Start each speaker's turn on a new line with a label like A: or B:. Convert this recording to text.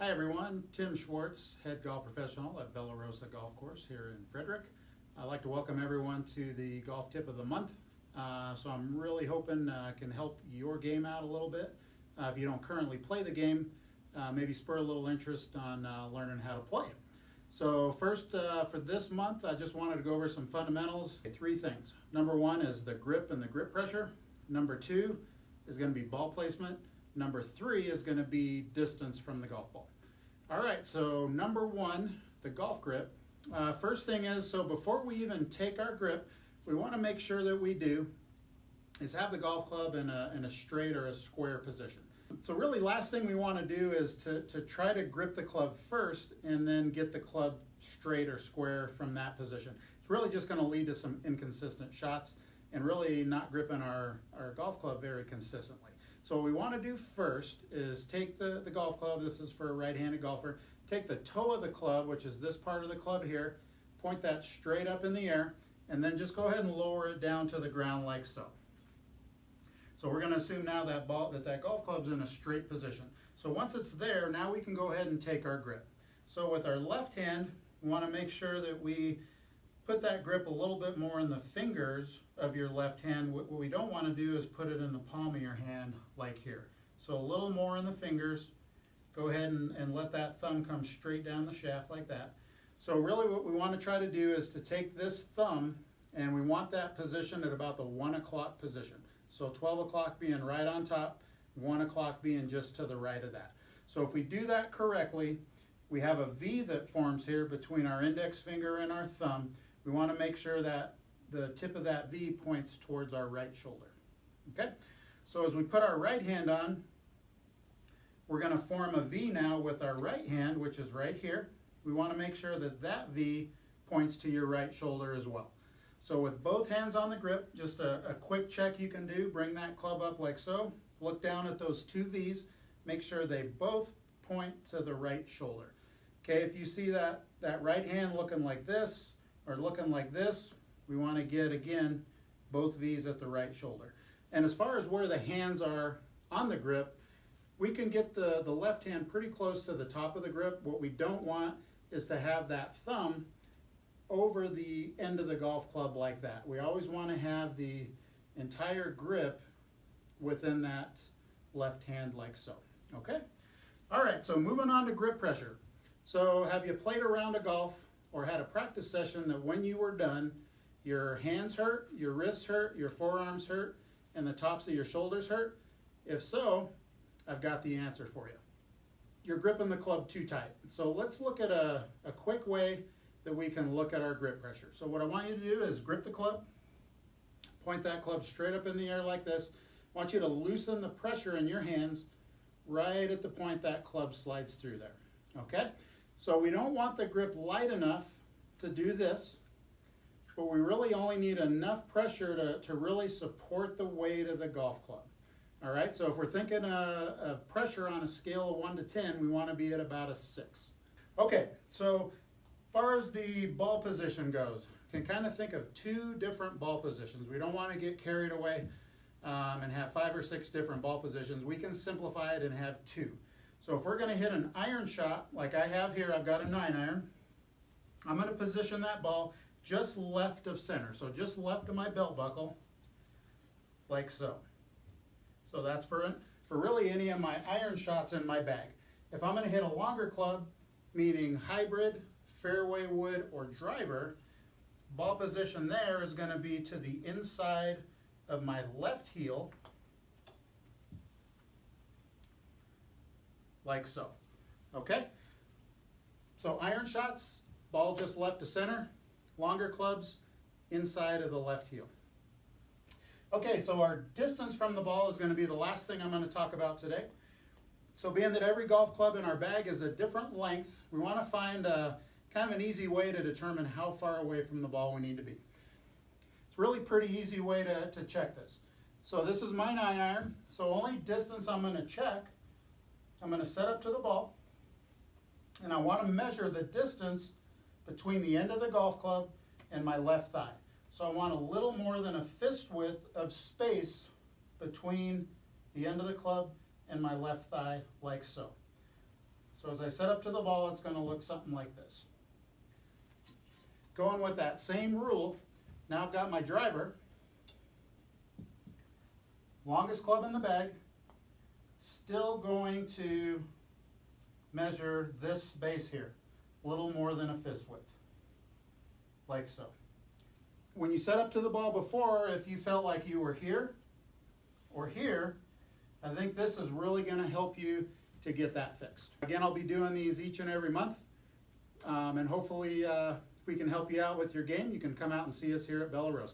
A: Hi everyone, Tim Schwartz, head golf professional at Rosa Golf Course here in Frederick. I'd like to welcome everyone to the golf tip of the month. So I'm really hoping I can help your game out a little bit. If you don't currently play the game, maybe spur a little interest on learning how to play. So first, for this month, I just wanted to go over some fundamentals. Three things. Number one is the grip and the grip pressure. Number two is going to be ball placement. Number three is going to be distance from the golf ball. All right, so number one, the golf grip. First thing is, so before we even take our grip, we want to make sure that we do is have the golf club in a straight or a square position. So really last thing we want to do is to try to grip the club first and then get the club straight or square from that position. It's really just going to lead to some inconsistent shots and really not gripping our golf club very consistently. So what we want to do first is take the golf club, this is for a right-handed golfer, take the toe of the club, which is this part of the club here, point that straight up in the air, and then just go ahead and lower it down to the ground like so. So we're going to assume now that golf club's in a straight position. So once it's there, now we can go ahead and take our grip. So with our left hand, we want to make sure that we put that grip a little bit more in the fingers of your left hand. What we don't want to do is put it in the palm of your hand like here. So a little more in the fingers. Go ahead and let that thumb come straight down the shaft like that. So really what we want to try to do is to take this thumb and we want that position at about the 1 o'clock position. So 12 o'clock being right on top, 1 o'clock being just to the right of that. So if we do that correctly, we have a V that forms here between our index finger and our thumb. We want to make sure that the tip of that V points towards our right shoulder. Okay? So as we put our right hand on, we're going to form a V now with our right hand, which is right here. We want to make sure that that V points to your right shoulder as well. So with both hands on the grip, just a quick check you can do, bring that club up like so, look down at those two V's, make sure they both point to the right shoulder. Okay, if you see that right hand looking like this or looking like this, we want to get, again, both V's at the right shoulder. And as far as where the hands are on the grip, we can get the left hand pretty close to the top of the grip. What we don't want is to have that thumb over the end of the golf club like that. We always want to have the entire grip within that left hand like so. Okay? All right, so moving on to grip pressure. So have you played a round of golf or had a practice session that when you were done, your hands hurt, your wrists hurt, your forearms hurt, and the tops of your shoulders hurt? If so, I've got the answer for you. You're gripping the club too tight. So let's look at a quick way that we can look at our grip pressure. So what I want you to do is grip the club, point that club straight up in the air like this. I want you to loosen the pressure in your hands right at the point that club slides through there. Okay? So we don't want the grip light enough to do this, but we really only need enough pressure to really support the weight of the golf club. All right, so if we're thinking of pressure on a scale of 1 to 10, we want to be at about a 6. Okay, so as far as the ball position goes, you can kind of think of two different ball positions. We don't want to get carried away and have 5 or 6 different ball positions. We can simplify it and have 2. So if we're going to hit an iron shot, like I have here, I've got a 9-iron. I'm going to position that ball just left of center, so just left of my belt buckle, like so. So that's for really any of my iron shots in my bag. If I'm going to hit a longer club, meaning hybrid, fairway wood, or driver, ball position there is going to be to the inside of my left heel, like so. Okay? So iron shots, ball just left to center. Longer clubs, inside of the left heel. Okay, so our distance from the ball is going to be the last thing I'm going to talk about today. So being that every golf club in our bag is a different length, we want to find kind of an easy way to determine how far away from the ball we need to be. It's a really pretty easy way to check this. So this is my 9-iron, so only distance I'm going to check, I'm going to set up to the ball, and I want to measure the distance between the end of the golf club and my left thigh. So I want a little more than a fist width of space between the end of the club and my left thigh, like so. So as I set up to the ball, it's going to look something like this. Going with that same rule, now I've got my driver, longest club in the bag, still going to measure this base here, a little more than a fist width, like so. When you set up to the ball before, if you felt like you were here or here, I think this is really going to help you to get that fixed. Again, I'll be doing these each and every month, and hopefully if we can help you out with your game, you can come out and see us here at Rosa.